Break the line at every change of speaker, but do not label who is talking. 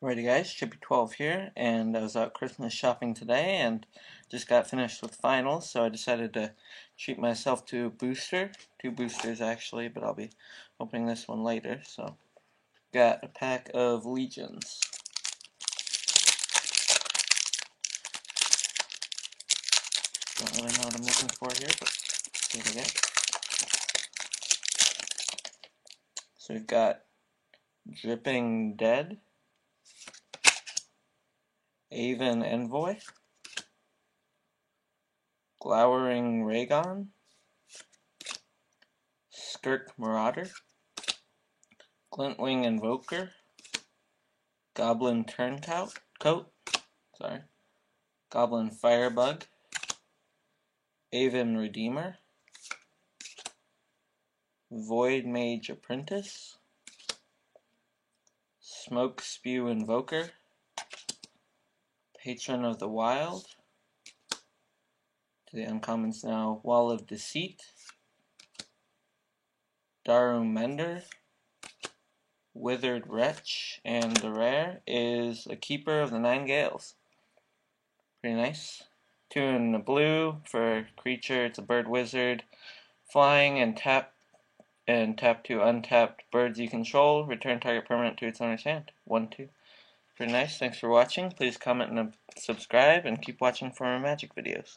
Alrighty guys, Chippy12 here, and I was out Christmas shopping today and just got finished with finals, so I decided to treat myself to a booster. Two boosters actually, but I'll be opening this one later. So, got a pack of Legions. Don't really know what I'm looking for here, but let's see what I get. So we've got Dripping Dead, Aven Envoy, Glowering Raygon, Skirk Marauder, Glintwing Invoker, Goblin Turncoat, Goblin Firebug, Aven Redeemer, Void Mage Apprentice, Smoke Spew Invoker, Patron of the Wild. To the uncommons now, Wall of Deceit, Daru Mender, Withered Wretch, and the rare is a Keeper of the Nine Gales. Pretty nice. 2 in the blue for creature, it's a bird wizard. Flying and tap 2 untapped birds you control. Return target permanent to its owner's hand. 1/2. Pretty nice. Thanks for watching. Please comment and subscribe, and keep watching for more Magic videos.